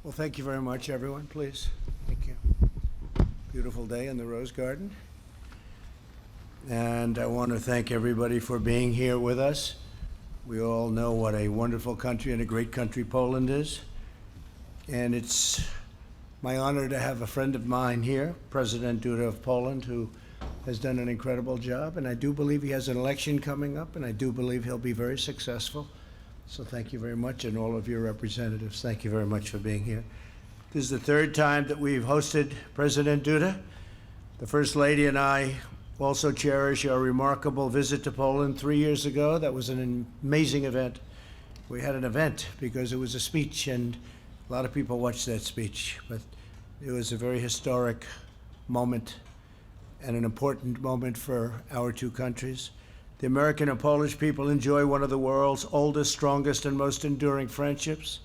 Well, thank you very much, everyone, please. Thank you. Beautiful day in the Rose Garden. And I want to thank everybody for being here with us. We all know what a wonderful country and a great country Poland is. And it's my honor to have a friend of mine here, President Duda of Poland, who has done an incredible job. And I do believe he has an election coming up, and I do believe he'll be very successful. So thank you very much, and all of your representatives, thank you very much for being here. This is the third time that we've hosted President Duda. The First Lady and I also cherish our remarkable visit to Poland 3 years ago. That was an amazing event. We had an event because it was a speech, and a lot of people watched that speech, but it was a very historic moment and an important moment for our two countries. The American and Polish people enjoy one of the world's oldest, strongest, and most enduring friendships.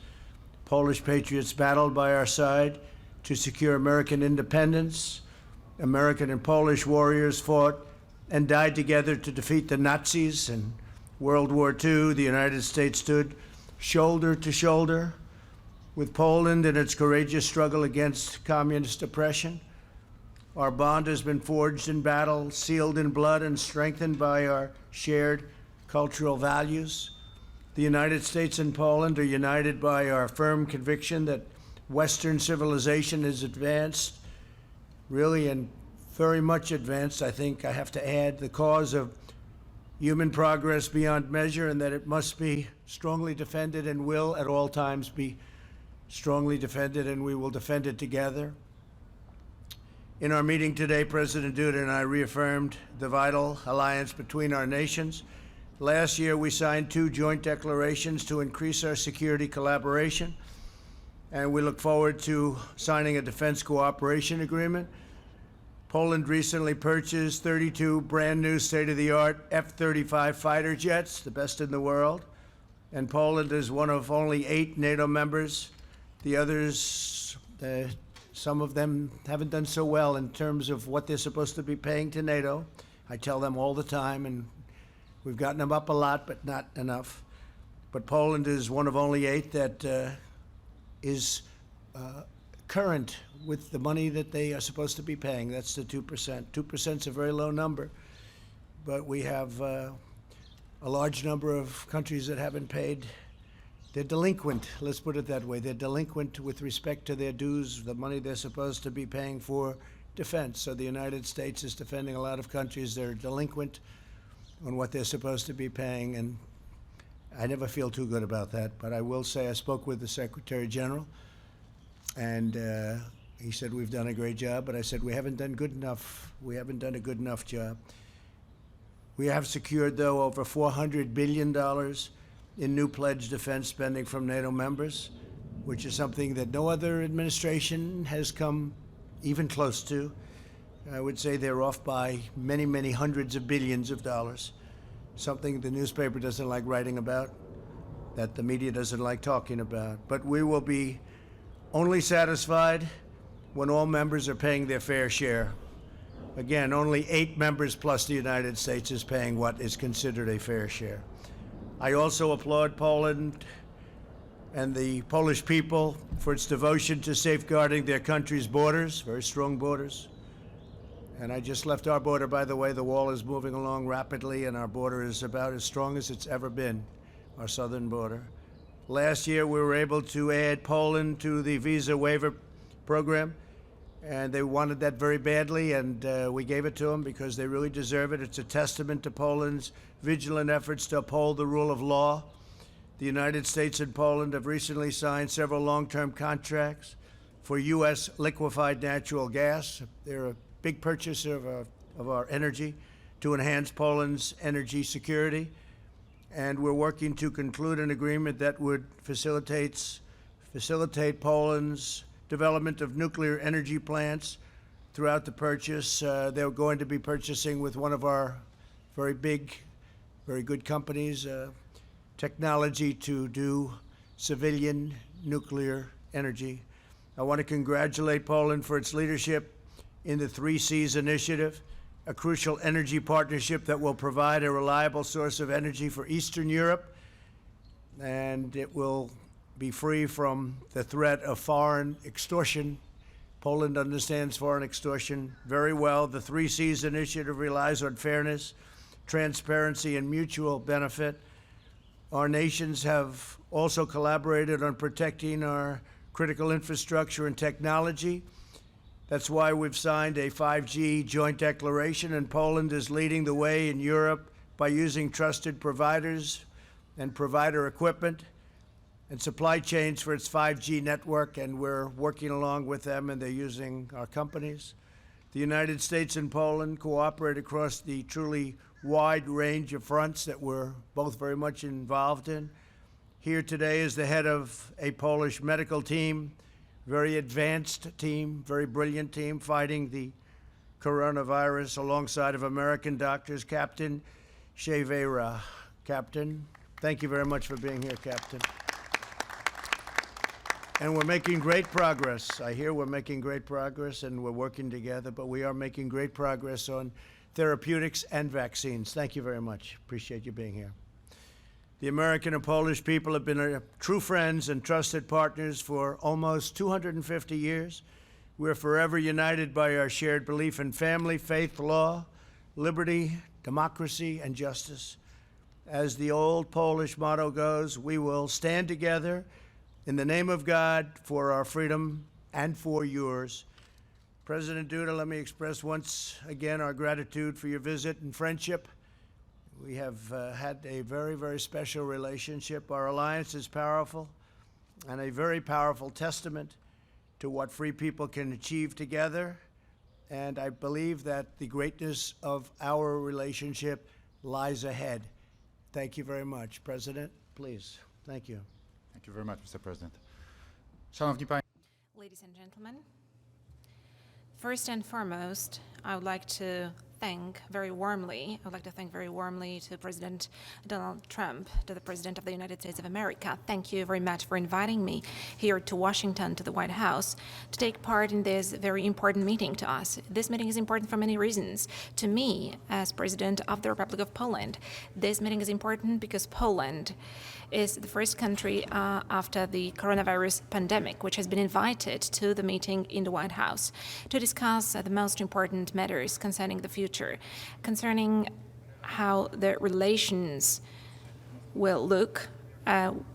Polish patriots battled by our side to secure American independence. American and Polish warriors fought and died together to defeat the Nazis. In World War II, the United States stood shoulder to shoulder with Poland in its courageous struggle against communist oppression. Our bond has been forged in battle, sealed in blood, and strengthened by our shared cultural values. The United States and Poland are united by our firm conviction that Western civilization is advanced, really, and very much advanced. I think I have to add the cause of human progress beyond measure, and that it must be strongly defended and will at all times be strongly defended, and we will defend it together. In our meeting today, President Duda and I reaffirmed the vital alliance between our nations. Last year, we signed 2 joint declarations to increase our security collaboration, and we look forward to signing a defense cooperation agreement. Poland recently purchased 32 brand new state-of-the-art F-35 fighter jets, the best in the world, and Poland is one of only 8 NATO members. The others, some of them haven't done so well in terms of what they're supposed to be paying to NATO. I tell them all the time, and we've gotten them up a lot, but not enough. But Poland is one of only 8 that is current with the money that they are supposed to be paying. That's the 2%. 2% is a very low number, but we have a large number of countries that haven't paid. They're delinquent, let's put it that way. They're delinquent with respect to their dues, the money they're supposed to be paying for defense. So the United States is defending a lot of countries that are delinquent on what they're supposed to be paying, and I never feel too good about that. But I will say I spoke with the Secretary General, and he said we've done a great job, but I said we haven't done good enough. We haven't done a good enough job. We have secured, though, over $400 billion in new pledged defense spending from NATO members, which is something that no other administration has come even close to. I would say they're off by many, many hundreds of billions of dollars, something the newspaper doesn't like writing about, that the media doesn't like talking about. But we will be only satisfied when all members are paying their fair share. Again, only 8 members plus the United States is paying what is considered a fair share. I also applaud Poland and the Polish people for its devotion to safeguarding their country's borders, very strong borders. And I just left our border, by the way. The wall is moving along rapidly, and our border is about as strong as it's ever been, our southern border. Last year, we were able to add Poland to the visa waiver program, and they wanted that very badly, and we gave it to them because they really deserve it. It's a testament to Poland's vigilant efforts to uphold the rule of law. The United States and Poland have recently signed several long-term contracts for U.S. liquefied natural gas. They're a big purchaser of our energy to enhance Poland's energy security. And we're working to conclude an agreement that would facilitate Poland's development of nuclear energy plants throughout the purchase. They're going to be purchasing with one of our very big, very good companies, technology to do civilian nuclear energy. I want to congratulate Poland for its leadership in the 3 Seas initiative, a crucial energy partnership that will provide a reliable source of energy for Eastern Europe, and it will be free from the threat of foreign extortion. Poland understands foreign extortion very well. The 3 Cs initiative relies on fairness, transparency, and mutual benefit. Our nations have also collaborated on protecting our critical infrastructure and technology. That's why we've signed a 5G joint declaration, and Poland is leading the way in Europe by using trusted providers and provider equipment and supply chains for its 5G network, and we're working along with them, and they're using our companies. The United States and Poland cooperate across the truly wide range of fronts that we're both very much involved in. Here today is the head of a Polish medical team, very advanced team, very brilliant team, fighting the coronavirus alongside of American doctors, Captain Shevera. Captain, thank you very much for being here, Captain. And we're making great progress. I hear we're making great progress and we're working together, but we are making great progress on therapeutics and vaccines. Thank you very much. Appreciate you being here. The American and Polish people have been true friends and trusted partners for almost 250 years. We're forever united by our shared belief in family, faith, law, liberty, democracy, and justice. As the old Polish motto goes, we will stand together in the name of God for our freedom and for yours. President Duda, let me express once again our gratitude for your visit and friendship. We have had a very, very special relationship. Our alliance is powerful and a very powerful testament to what free people can achieve together. And I believe that the greatness of our relationship lies ahead. Thank you very much. President, please. Thank you. Thank you very much, Mr. President. Szanowni Państwo. Ladies and gentlemen, first and foremost, I would like to thank very warmly to President Donald Trump, to the President of the United States of America. Thank you very much for inviting me here to Washington, to the White House, to take part in this very important meeting to us. This meeting is important for many reasons. To me, as President of the Republic of Poland, this meeting is important because Poland is the first country after the coronavirus pandemic which has been invited to the meeting in the White House to discuss the most important matters concerning the future, concerning how the relations will look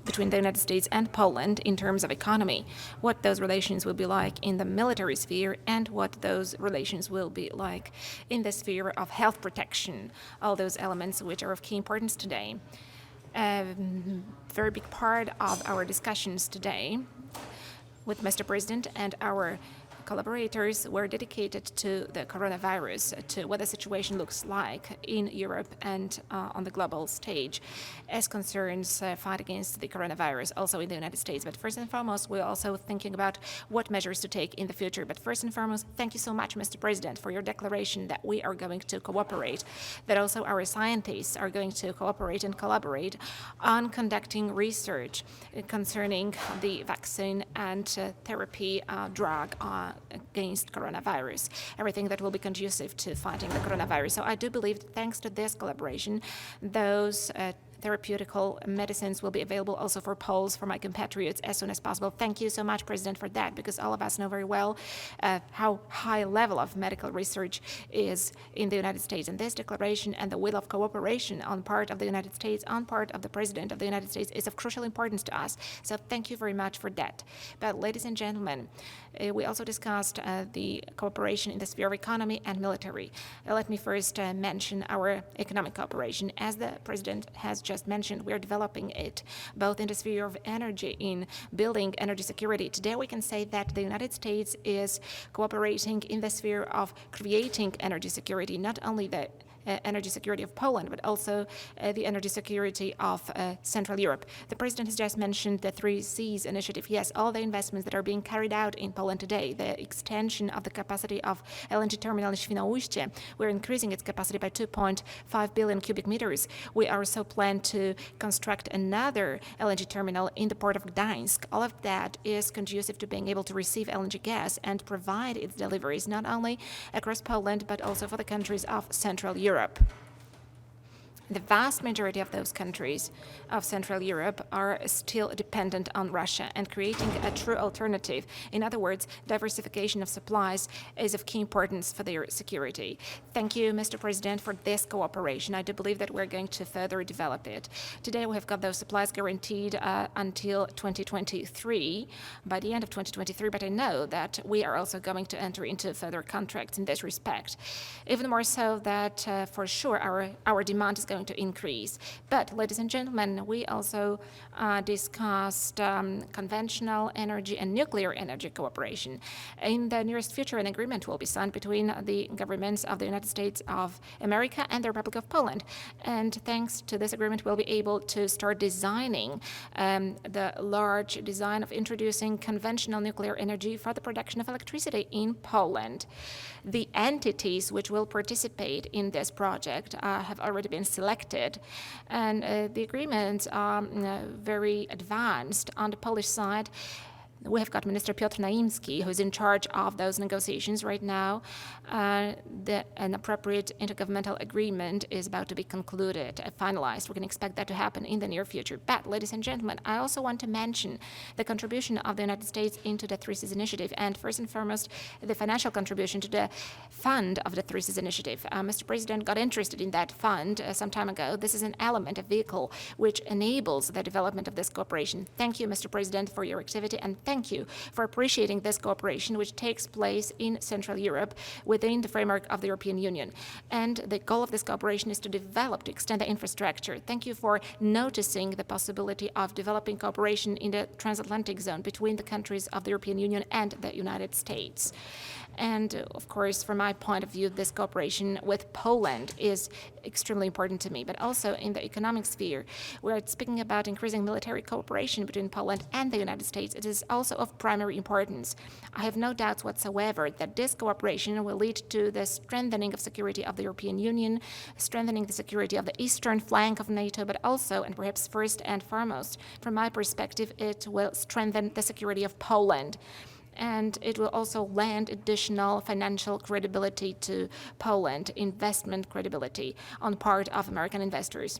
between the United States and Poland in terms of economy, what those relations will be like in the military sphere, and what those relations will be like in the sphere of health protection, all those elements which are of key importance today. A very big part of our discussions today with Mr. President and our collaborators were dedicated to the coronavirus, to what the situation looks like in Europe and on the global stage as concerns fight against the coronavirus, also in the United States. But first and foremost, we're also thinking about what measures to take in the future. But first and foremost, thank you so much, Mr. President, for your declaration that we are going to cooperate, that also our scientists are going to cooperate and collaborate on conducting research concerning the vaccine and therapy drug against coronavirus, everything that will be conducive to fighting the coronavirus. So I do believe that thanks to this collaboration, those therapeutical medicines will be available also for Poles, for my compatriots, as soon as possible. Thank you so much, President, for that, because all of us know very well how high level of medical research is in the United States. And this declaration and the will of cooperation on part of the United States, on part of the President of the United States, is of crucial importance to us. So thank you very much for that. But ladies and gentlemen, we also discussed the cooperation in the sphere of economy and military. Let me first mention our economic cooperation. As the President has just mentioned, we are developing it both in the sphere of energy, in building energy security. Today we can say that the United States is cooperating in the sphere of creating energy security, not only the energy security of Poland, but also the energy security of Central Europe. The President has just mentioned the 3 Cs initiative. Yes, all the investments that are being carried out in Poland today, the extension of the capacity of LNG terminal in Świnoujście, we're increasing its capacity by 2.5 billion cubic meters. We also plan to construct another LNG terminal in the port of Gdańsk. All of that is conducive to being able to receive LNG gas and provide its deliveries not only across Poland, but also for the countries of Central Europe. The vast majority of those countries of Central Europe are still dependent on Russia, and creating a true alternative, in other words, diversification of supplies, is of key importance for their security. Thank you, Mr. President, for this cooperation. I do believe that we're going to further develop it. Today, we have got those supplies guaranteed until 2023, by the end of 2023, but I know that we are also going to enter into further contracts in this respect. Even more so that, for sure, our demand is going to increase. But, ladies and gentlemen, we also discussed conventional energy and nuclear energy cooperation. In the nearest future, an agreement will be signed between the governments of the United States of America and the Republic of Poland. And thanks to this agreement, we'll be able to start designing the large design of introducing conventional nuclear energy for the production of electricity in Poland. The entities which will participate in this project have already been selected, and the agreements are very advanced. On the Polish side, we have got Minister Piotr Naimski, who's in charge of those negotiations right now. An appropriate intergovernmental agreement is about to be concluded, finalized. We can expect that to happen in the near future. But, ladies and gentlemen, I also want to mention the contribution of the United States into the Three Seas Initiative, and first and foremost, the financial contribution to the fund of the Three Seas Initiative. Mr. President got interested in that fund some time ago. This is an element, a vehicle, which enables the development of this cooperation. Thank you, Mr. President, for your activity, and thank you for appreciating this cooperation, which takes place in Central Europe within the framework of the European Union. And the goal of this cooperation is to develop, to extend the infrastructure. Thank you for noticing the possibility of developing cooperation in the transatlantic zone between the countries of the European Union and the United States. And, of course, from my point of view, this cooperation with Poland is extremely important to me. But also in the economic sphere, we're speaking about increasing military cooperation between Poland and the United States. It is also of primary importance. I have no doubts whatsoever that this cooperation will lead to the strengthening of security of the European Union, strengthening the security of the eastern flank of NATO, but also, and perhaps first and foremost, from my perspective, it will strengthen the security of Poland. And it will also lend additional financial credibility to Poland, investment credibility on part of American investors.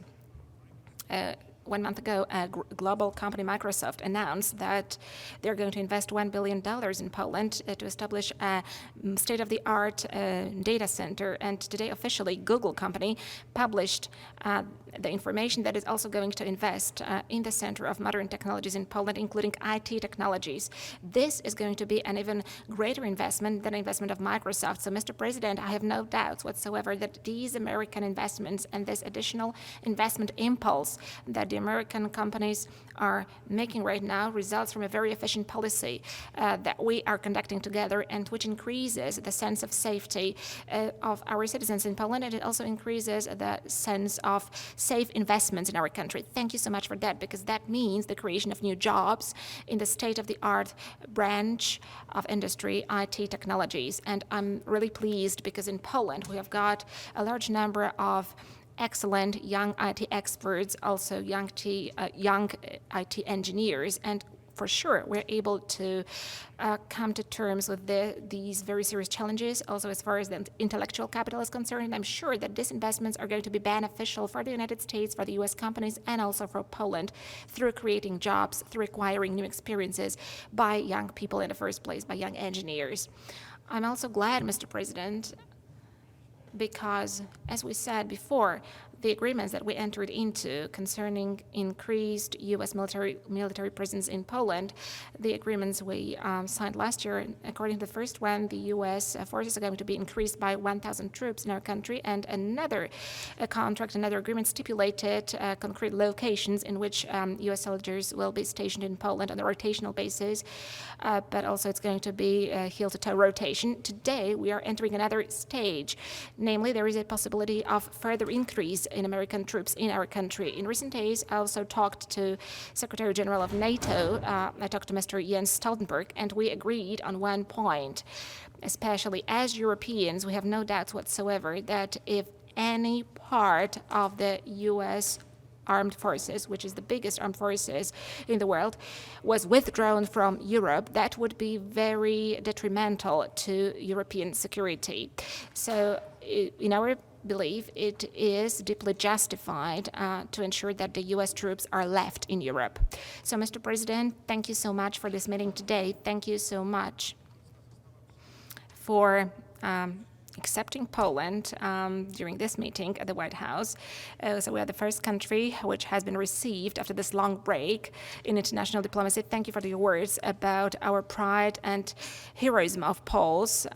1 month ago, a global company, Microsoft, announced that they're going to invest $1 billion in Poland to establish a state-of-the-art data center. And today, officially, Google company published the information that is also going to invest in the Center of Modern Technologies in Poland, including IT technologies. This is going to be an even greater investment than investment of Microsoft. So, Mr. President, I have no doubts whatsoever that these American investments and this additional investment impulse that the American companies are making right now results from a very efficient policy that we are conducting together, and which increases the sense of safety of our citizens in Poland, and it also increases the sense of safe investments in our country. Thank you so much for that, because that means the creation of new jobs in the state-of-the-art branch of industry, IT technologies. And I'm really pleased because in Poland we have got a large number of excellent young IT experts, also young IT engineers, and for sure we're able to come to terms with these very serious challenges, also as far as the intellectual capital is concerned. And I'm sure that these investments are going to be beneficial for the United States, for the US companies, and also for Poland through creating jobs, through acquiring new experiences by young people in the first place, by young engineers. I'm also glad, Mr. President, because, as we said before, the agreements that we entered into concerning increased U.S. military presence in Poland, the agreements we signed last year, according to the first one, the U.S. forces are going to be increased by 1,000 troops in our country, and another contract, another agreement stipulated concrete locations in which U.S. soldiers will be stationed in Poland on a rotational basis, but also it's going to be heel-to-toe rotation. Today, we are entering another stage. Namely, there is a possibility of further increase in American troops in our country. In recent days, I also talked to Secretary General of NATO. I talked to Mr. Jens Stoltenberg, and we agreed on one point. Especially as Europeans, we have no doubts whatsoever that if any part of the U.S. armed forces, which is the biggest armed forces in the world, was withdrawn from Europe, that would be very detrimental to European security. So in our believe it is deeply justified to ensure that the U.S. troops are left in Europe. So, Mr. President, thank you so much for this meeting today. Thank you so much for accepting Poland during this meeting at the White House. So we are the first country which has been received after this long break in international diplomacy. Thank you for your words about our pride and heroism of Poles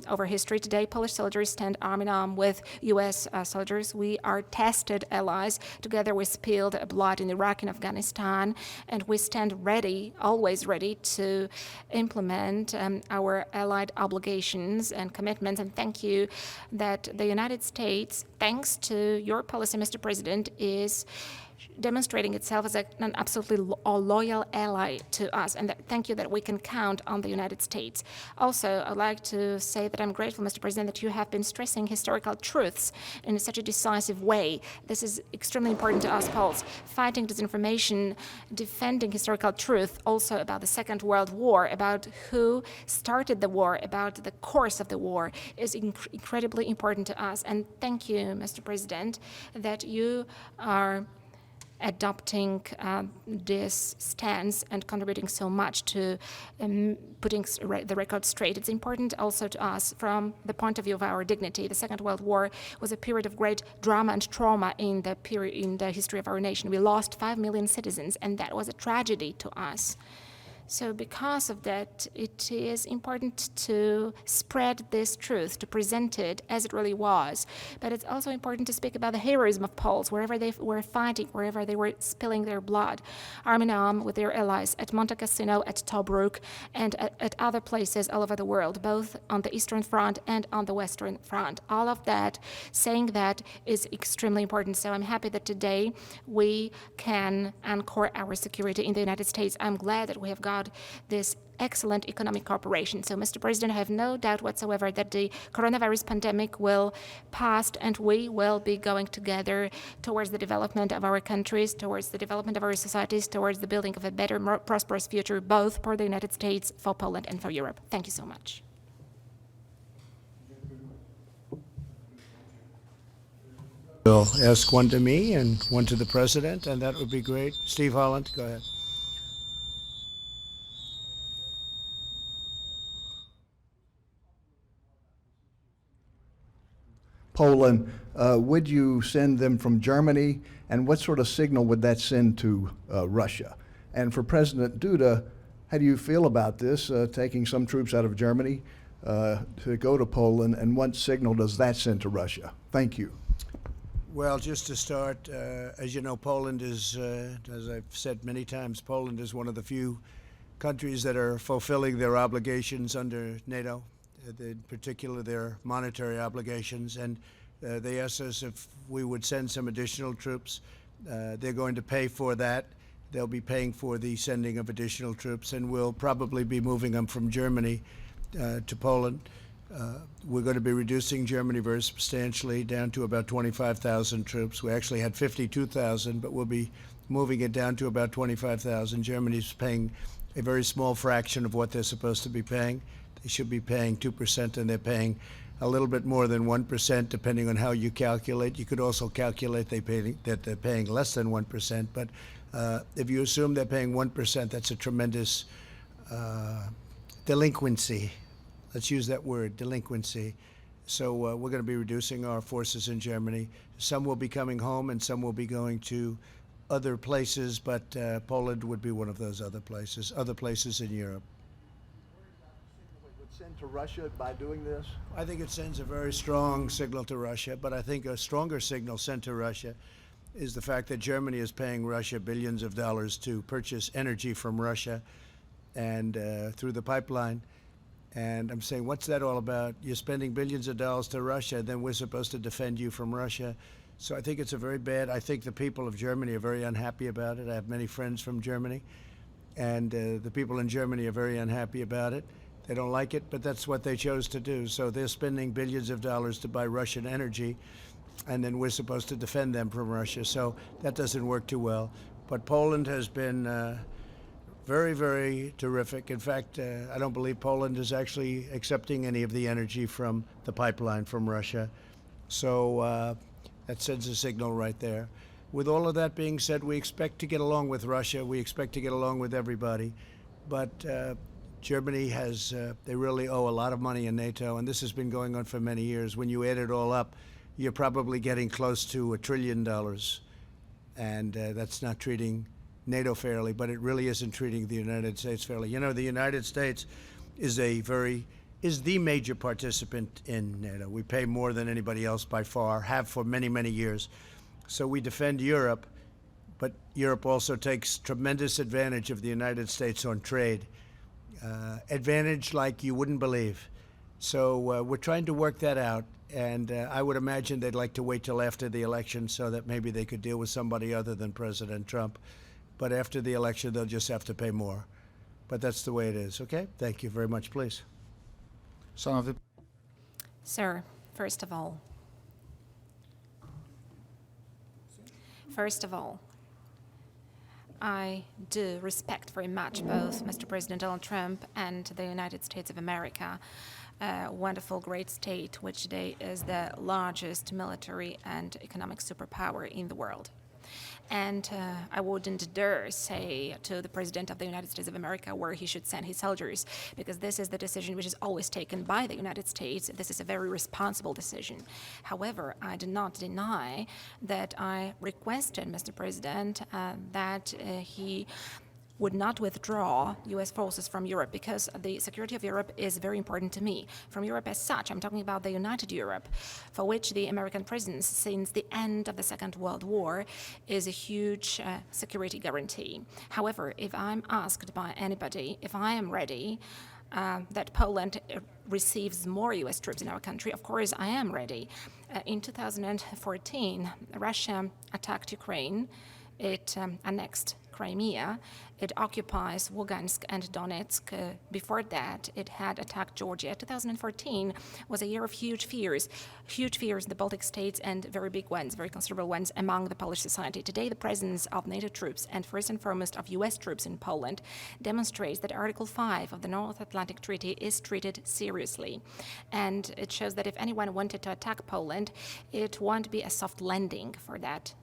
over history. Today, Polish soldiers stand arm in arm with U.S. Soldiers. We are tested allies. Together we spilled blood in Iraq and Afghanistan, and we stand ready, always ready, to implement our allied obligations and commitments. And thank you that the United States, thanks to your policy, Mr. President, is demonstrating itself as an absolutely loyal ally to us, and thank you that we can count on the United States. Also, I'd like to say that I'm grateful, Mr. President, that you have been stressing historical truths in such a decisive way. This is extremely important to us Poles. Fighting disinformation, defending historical truth, also about the Second World War, about who started the war, about the course of the war, is incredibly important to us. And thank you, Mr. President, that you are adopting this stance and contributing so much to putting the record straight. It's important also to us from the point of view of our dignity. The Second World War was a period of great drama and trauma in the history of our nation. We lost 5 million citizens, and that was a tragedy to us. So because of that, it is important to spread this truth, to present it as it really was. But it's also important to speak about the heroism of Poles, wherever they were fighting, wherever they were spilling their blood, arm in arm with their allies at Monte Cassino, at Tobruk, and at other places all over the world, both on the Eastern Front and on the Western Front. All of that, saying that, is extremely important. So I'm happy that today we can anchor our security in the United States. I'm glad that we have got this excellent economic cooperation. So, Mr. President, I have no doubt whatsoever that the coronavirus pandemic will pass, and we will be going together towards the development of our countries, towards the development of our societies, towards the building of a better, more prosperous future, both for the United States, for Poland, and for Europe. Thank you so much. We'll ask one to me and one to the President, and that would be great. Steve Holland, go ahead. Poland, would you send them from Germany, and what sort of signal would that send to Russia? And for President Duda, how do you feel about this, taking some troops out of Germany to go to Poland, and what signal does that send to Russia? Thank you. Well, just to start, as you know, Poland is, as I've said many times, Poland is one of the few countries that are fulfilling their obligations under NATO, in particular their monetary obligations, and they asked us if we would send some additional troops. They're going to pay for that. They'll be paying for the sending of additional troops, and we'll probably be moving them from Germany to Poland. We're going to be reducing Germany very substantially down to about 25,000 troops. We actually had 52,000, but we'll be moving it down to about 25,000. Germany's paying a very small fraction of what they're supposed to be paying. They should be paying 2%, and they're paying a little bit more than 1%, depending on how you calculate. You could also calculate that they're paying less than 1%, but if you assume they're paying 1%, that's a tremendous delinquency. Let's use that word, delinquency. So we're going to be reducing our forces in Germany. Some will be coming home, and some will be going to other places, but Poland would be one of those other places in Europe. Send to Russia by doing this? I think it sends a very strong signal to Russia, but I think a stronger signal sent to Russia is the fact that Germany is paying Russia billions of dollars to purchase energy from Russia and through the pipeline. And I'm saying, what's that all about? You're spending billions of dollars to Russia, then we're supposed to defend you from Russia. So I think it's a very bad, I think the people of Germany are very unhappy about it. I have many friends from Germany, and the people in Germany are very unhappy about it. They don't like it, but that's what they chose to do. So they're spending billions of dollars to buy Russian energy, and then we're supposed to defend them from Russia. So that doesn't work too well. But Poland has been very, very terrific. In fact, I don't believe Poland is actually accepting any of the energy from the pipeline from Russia. So that sends a signal right there. With all of that being said, we expect to get along with Russia. We expect to get along with everybody. But Germany has, they really owe a lot of money in NATO, and this has been going on for many years. When you add it all up, you're probably getting close to $1 trillion. And that's not treating NATO fairly, but it really isn't treating the United States fairly. You know, the United States is the major participant in NATO. We pay more than anybody else by far, have for many, many years. So we defend Europe, but Europe also takes tremendous advantage of the United States on trade. Advantage like you wouldn't believe. So we're trying to work that out, and I would imagine they'd like to wait till after the election so that maybe they could deal with somebody other than President Trump. But after the election, they'll just have to pay more. But that's the way it is, okay? Thank you very much, please. Szanowny Sir, first of all, I do respect very much both Mr. President Donald Trump and the United States of America, a wonderful, great state which today is the largest military and economic superpower in the world. And I wouldn't dare say to the President of the United States of America where he should send his soldiers, because this is the decision which is always taken by the United States. This is a very responsible decision. However, I do not deny that I requested, Mr. President, that he would not withdraw U.S. forces from Europe, because the security of Europe is very important to me. From Europe as such, I'm talking about the United Europe, for which the American presence since the end of the Second World War is a huge security guarantee. However, if I'm asked by anybody if I am ready that Poland receives more U.S. troops in our country, of course I am ready. In 2014, Russia attacked Ukraine. It annexed Crimea. It occupies Lugansk and Donetsk. Before that, it had attacked Georgia. 2014 was a year of huge fears in the Baltic states and very big ones, very considerable ones among the Polish society. Today, the presence of NATO troops and first and foremost of U.S. troops in Poland demonstrates that Article 5 of the North Atlantic Treaty is treated seriously. And it shows that if anyone wanted to attack Poland, it won't be a soft landing for that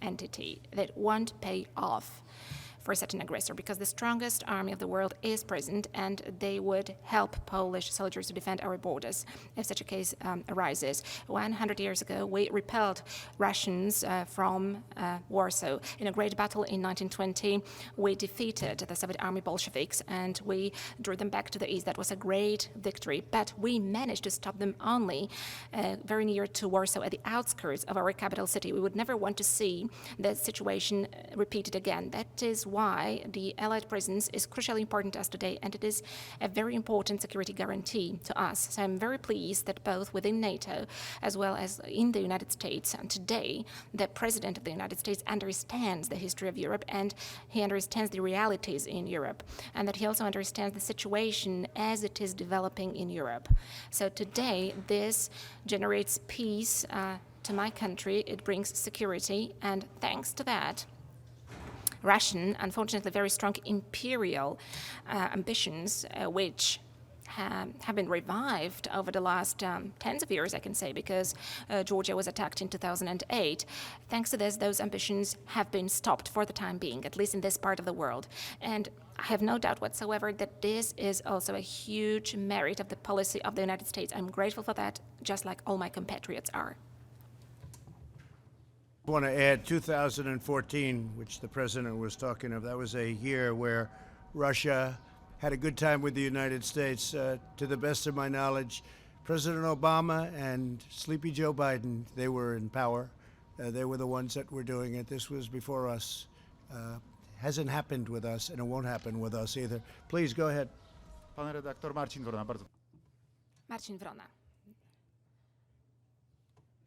entity, that won't pay off for such an aggressor, because the strongest army of the world is present, and they would help Polish soldiers to defend our borders if such a case arises. 100 years ago, we repelled Russians from Warsaw. In a great battle in 1920, we defeated the Soviet army Bolsheviks, and we drew them back to the east. That was a great victory, but we managed to stop them only very near to Warsaw, at the outskirts of our capital city. We would never want to see that situation repeated again. That is why the Allied presence is crucially important to us today, and it is a very important security guarantee to us. So I'm very pleased that both within NATO as well as in the United States, and today the President of the United States understands the history of Europe, and he understands the realities in Europe, and that he also understands the situation as it is developing in Europe. So today this generates peace to my country. It brings security, and thanks to that, Russian, unfortunately very strong imperial ambitions, which have been revived over the last tens of years, I can say, because Georgia was attacked in 2008. Thanks to this, those ambitions have been stopped for the time being, at least in this part of the world. And I have no doubt whatsoever that this is also a huge merit of the policy of the United States. I'm grateful for that, just like all my compatriots are. I want to add 2014, which the president was talking of. That was a year where Russia had a good time with the United States. To the best of my knowledge, President Obama and Sleepy Joe Biden, they were in power. They were the ones that were doing it. This was before us. Hasn't happened with us, and it won't happen with us either. Please go ahead. Pan redaktor Marcin Wrona, bardzo. Marcin Wrona.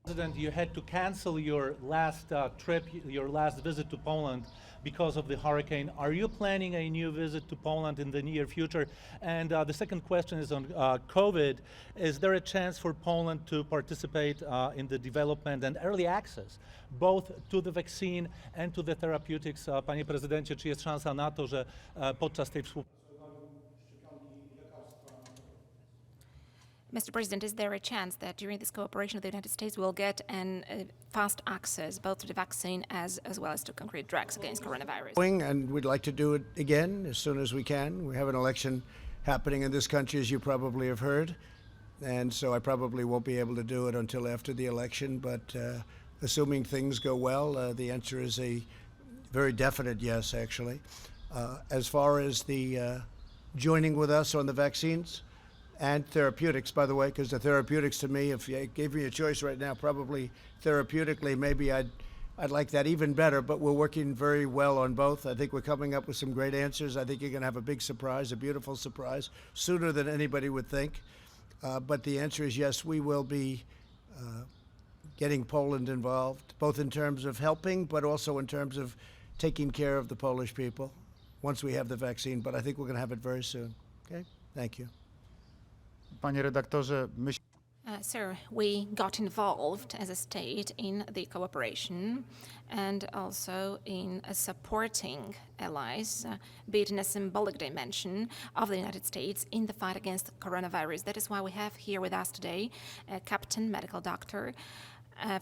President, you had to cancel your last trip, your last visit to Poland because of the hurricane. Are you planning a new visit to Poland in the near future? And the second question is on COVID. Is there a chance for Poland to participate in the development and early access, both to the vaccine and to the therapeutics? Panie prezydencie, czy jest szansa na to, że podczas tej współpracy Mr. President, is there a chance that during this cooperation, the United States will get fast access both to the vaccine as well as to concrete drugs against coronavirus? And we'd like to do it again as soon as we can. We have an election happening in this country, as you probably have heard, and so I probably won't be able to do it until after the election, but assuming things go well, the answer is a very definite yes, actually. As far as the joining with us on the vaccines and therapeutics, by the way, because the therapeutics to me, if you gave me a choice right now, probably therapeutically, maybe I'd like that even better, but we're working very well on both. I think we're coming up with some great answers. I think you're going to have a big surprise, a beautiful surprise, sooner than anybody would think. But the answer is yes, we will be getting Poland involved, both in terms of helping, but also in terms of taking care of the Polish people once we have the vaccine. But I think we're going to have it very soon. Okay? Thank you. Panie redaktorze, myślę, Sir, we got involved as a state in the cooperation and also in supporting allies, be it in a symbolic dimension of the United States in the fight against coronavirus. That is why we have here with us today a captain, medical doctor,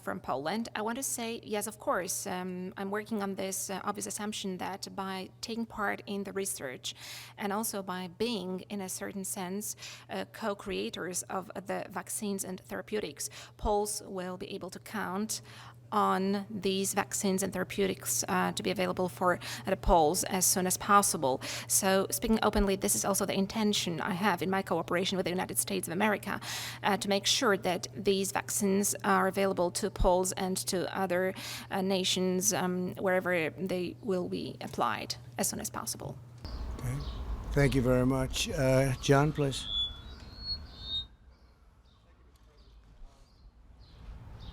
from Poland. I want to say, yes, of course, I'm working on this obvious assumption that by taking part in the research and also by being, in a certain sense, co-creators of the vaccines and therapeutics, Poles will be able to count on these vaccines and therapeutics to be available for the Poles as soon as possible. So speaking openly, this is also the intention I have in my cooperation with the United States of America to make sure that these vaccines are available to Poles and to other nations wherever they will be applied as soon as possible. Okay. Thank you very much. John, please.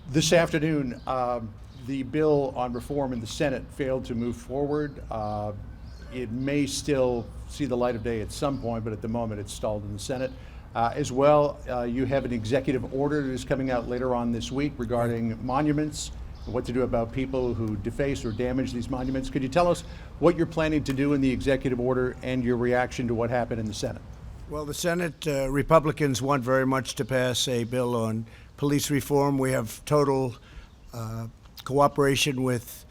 This afternoon, the bill on reform in the Senate failed to move forward. It may still see the light of day at some point, but at the moment it's stalled in the Senate. As well, you have an executive order that is coming out later on this week regarding monuments, what to do about people who deface or damage these monuments. Could you tell us what you're planning to do in the executive order and your reaction to what happened in the Senate? Well, the Senate Republicans want very much to pass a bill on police reform. We have total cooperation with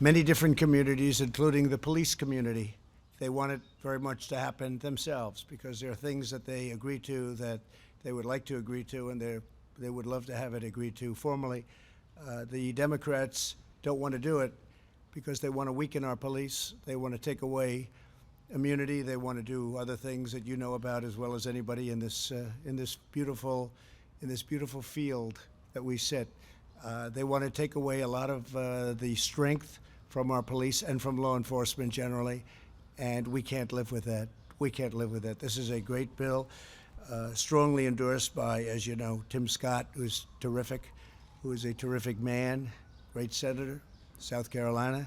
many different communities, including the police community. They want it very much to happen themselves because there are things that they agree to that they would like to agree to, and they would love to have it agreed to formally. The Democrats don't want to do it because they want to weaken our police. They want to take away immunity. They want to do other things that you know about as well as anybody in this beautiful field that we sit. They want to take away a lot of the strength from our police and from law enforcement generally, and we can't live with that. We can't live with that. This is a great bill, strongly endorsed by, as you know, Tim Scott, who's terrific, who is a terrific man, great senator, South Carolina,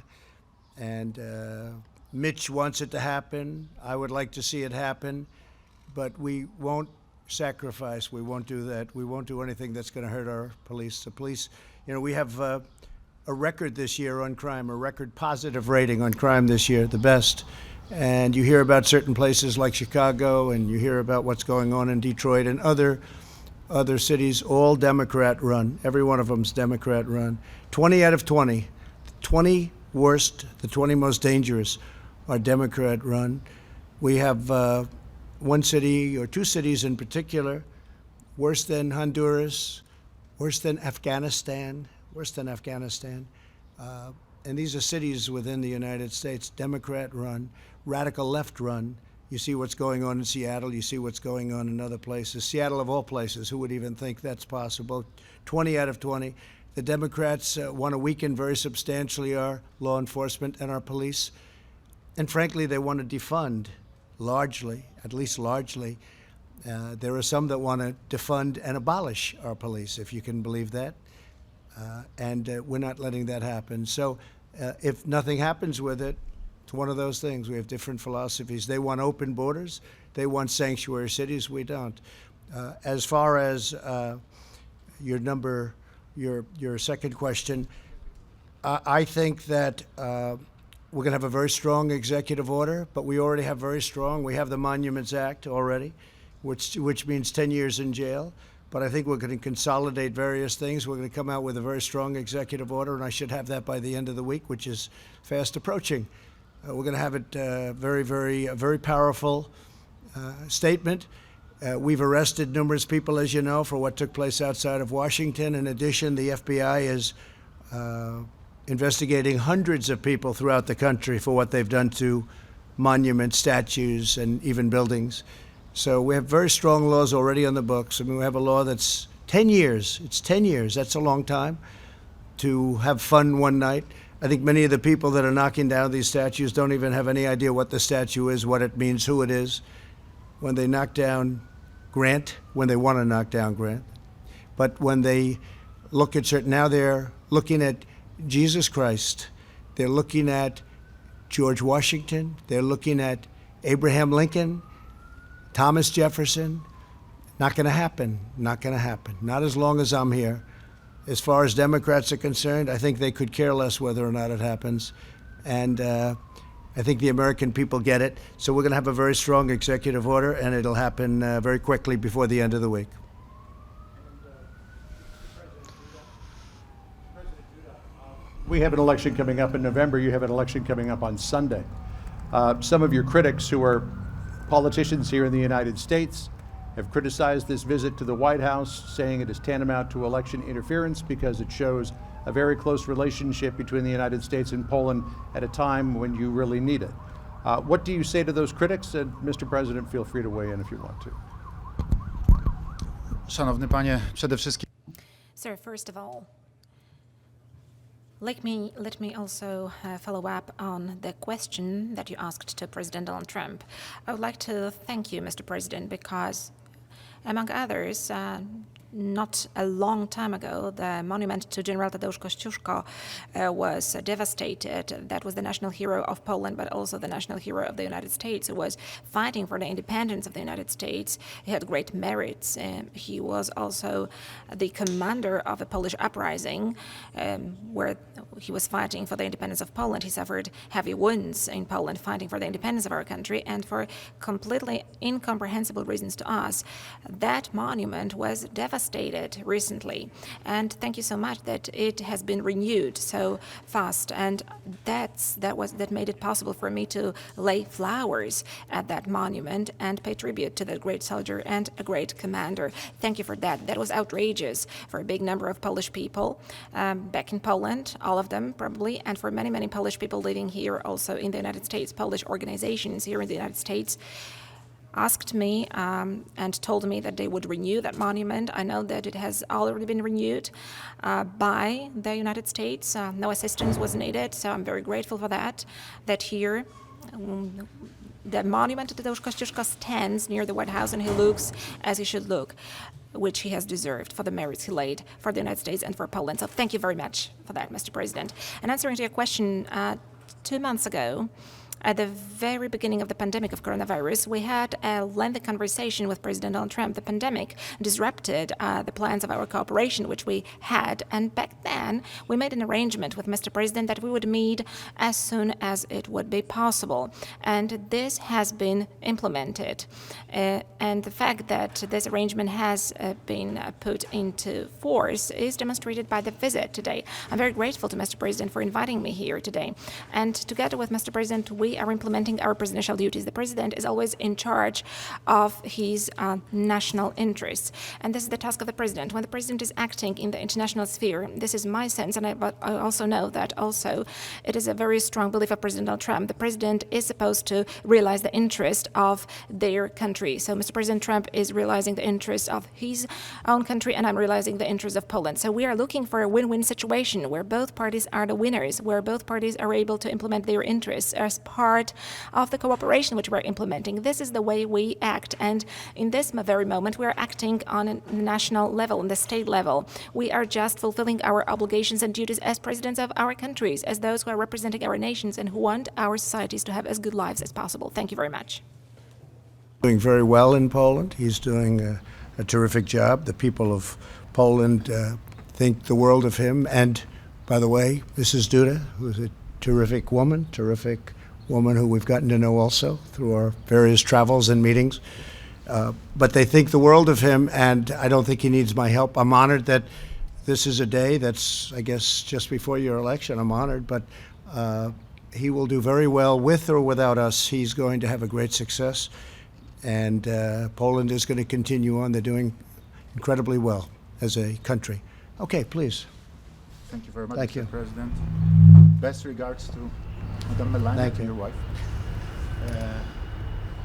and Mitch wants it to happen. I would like to see it happen, but we won't sacrifice. We won't do that. We won't do anything that's going to hurt our police. The police, you know, we have a record this year on crime, a record positive rating on crime this year, the best. And you hear about certain places like Chicago, and you hear about what's going on in Detroit and other cities, all Democrat run. Every one of them's Democrat run. 20 out of 20, 20 worst, the 20 most dangerous are Democrat run. We have one city or two cities in particular, worse than Honduras, worse than Afghanistan. And these are cities within the United States, Democrat run, radical left run. You see what's going on in Seattle, you see what's going on in other places. Seattle of all places, who would even think that's possible? 20 out of 20. The Democrats want to weaken very substantially our law enforcement and our police. And frankly, they want to defund largely, at least largely. There are some that want to defund and abolish our police, if you can believe that. And we're not letting that happen. So if nothing happens with it, it's one of those things. We have different philosophies. They want open borders. They want sanctuary cities. We don't. As far as your second question, I think that we're going to have a very strong executive order, but we already have very strong. We have the Monuments Act already. which means 10 years in jail. But I think we're going to consolidate various things. We're going to come out with a very strong executive order, and I should have that by the end of the week, which is fast approaching. We're going to have it a very powerful statement. We've arrested numerous people, as you know, for what took place outside of Washington. In addition, the FBI is investigating hundreds of people throughout the country for what they've done to monuments, statues, and even buildings. So we have very strong laws already on the books. I mean, we have a law that's 10 years. It's 10 years. That's a long time to have fun one night. I think many of the people that are knocking down these statues don't even have any idea what the statue is, what it means, who it is. When they knock down Grant, when they want to knock down Grant. But when they look at certain, now they're looking at Jesus Christ. They're looking at George Washington. They're looking at Abraham Lincoln, Thomas Jefferson. Not going to happen. Not going to happen. Not as long as I'm here. As far as Democrats are concerned, I think they could care less whether or not it happens. And I think the American people get it. So we're going to have a very strong executive order, and it'll happen very quickly before the end of the week. We have an election coming up in November. You have an election coming up on Sunday. Some of your critics, who are politicians here in the United States, have criticized this visit to the White House, saying it is tantamount to election interference because it shows a very close relationship between the United States and Poland at a time when you really need it. What do you say to those critics? And Mr. President, feel free to weigh in if you want to. Szanowny panie, przede wszystkim Sir, first of all, let me also follow up on the question that you asked to President Donald Trump. I would like to thank you, Mr. President, because, among others, not a long time ago, the monument to General Tadeusz Kościuszko was devastated. That was the national hero of Poland, but also the national hero of the United States, who was fighting for the independence of the United States. He had great merits. He was also the commander of a Polish uprising where he was fighting for the independence of Poland. He suffered heavy wounds in Poland fighting for the independence of our country, and for completely incomprehensible reasons to us, that monument was devastated recently. And thank you so much that it has been renewed so fast, and that made it possible for me to lay flowers at that monument and pay tribute to that great soldier and a great commander. Thank you for that. That was outrageous for a big number of Polish people back in Poland, all of them probably, and for many Polish people living here also in the United States. Polish organizations here in the United States asked me and told me that they would renew that monument. I know that it has already been renewed by the United States. No assistance was needed, so I'm very grateful for that here the monument to Tadeusz Kościuszko stands near the White House, and he looks as he should look, which he has deserved for the merits he laid for the United States and for Poland. So thank you very much for that, Mr. President. And answering to your question, 2 months ago, at the very beginning of the pandemic of coronavirus, we had a lengthy conversation with President Donald Trump. The pandemic disrupted the plans of our cooperation, which we had. And back then, we made an arrangement with Mr. President that we would meet as soon as it would be possible. And this has been implemented. And the fact that this arrangement has been put into force is demonstrated by the visit today. I'm very grateful to Mr. President for inviting me here today. And together with Mr. President, we are implementing our presidential duties. The president is always in charge of his national interests. And this is the task of the president. When the president is acting in the international sphere, this is my sense, but I also know that also it is a very strong belief of President Donald Trump. The president is supposed to realize the interest of their country. So Mr. President Trump is realizing the interests of his own country, and I'm realizing the interests of Poland. So we are looking for a win-win situation where both parties are the winners, where both parties are able to implement their interests as part of the cooperation which we're implementing. This is the way we act, and in this very moment we are acting on a national level, on the state level. We are just fulfilling our obligations and duties as presidents of our countries, as those who are representing our nations and who want our societies to have as good lives as possible. Thank you very much. Doing very well in Poland. He's doing a terrific job. The people of Poland think the world of him. And by the way, Mrs. Duda, who's a terrific woman who we've gotten to know also through our various travels and meetings. But they think the world of him, and I don't think he needs my help. I'm honored that this is a day that's, I guess, just before your election. I'm honored, but he will do very well with or without us. He's going to have a great success, and Poland is going to continue on. They're doing incredibly well as a country. Okay, please. Thank you very much, Thank Mr. you. President. Best regards to Madame Melania, Thank to you. your wife.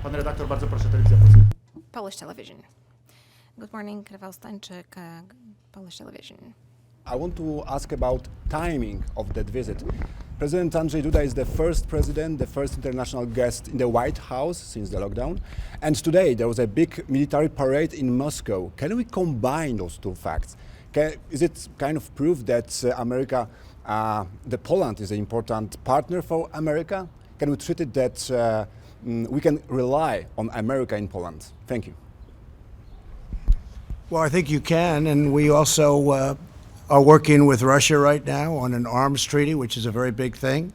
Pan redaktor, bardzo proszę, telewizja polska. Polish television. Good morning, Rafał Stańczyk, Polish television. I want to ask about timing of that visit. President Andrzej Duda is the first president, the first international guest in the White House since the lockdown. And today there was a big military parade in Moscow. Can we combine those two facts? Is it kind of proof that that Poland is an important partner for America? Can we treat it that we can rely on America in Poland? Thank you. Well, I think you can, and we also are working with Russia right now on an arms treaty, which is a very big thing,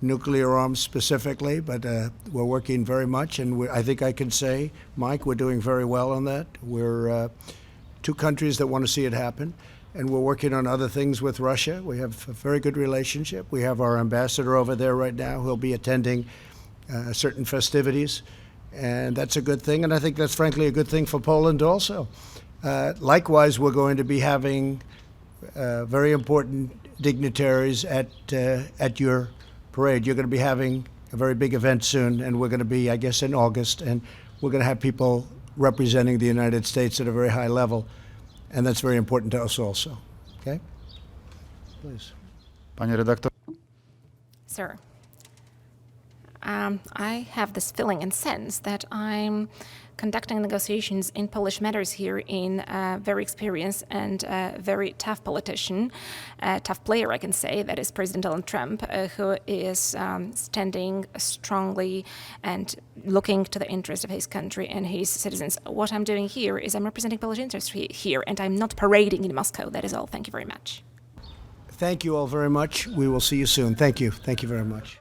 nuclear arms specifically, but we're working very much, and I think I can say, Mike, we're doing very well on that. We're two countries that want to see it happen, and we're working on other things with Russia. We have a very good relationship. We have our ambassador over there right now who'll be attending certain festivities, and that's a good thing, and I think that's frankly a good thing for Poland also. Likewise, we're going to be having very important dignitaries at your parade. You're going to be having a very big event soon, and we're going to be, I guess, in August, and we're going to have people representing the United States at a very high level, and that's very important to us also. Okay? Please. Panie redaktor. Sir, I have this feeling and sense that I'm conducting negotiations in Polish matters here in a very experienced and very tough politician, a tough player, I can say, that is President Donald Trump, who is standing strongly and looking to the interest of his country and his citizens. What I'm doing here is I'm representing Polish interests here, and I'm not parading in Moscow. That is all. Thank you very much. Thank you all very much. We will see you soon. Thank you. Thank you very much.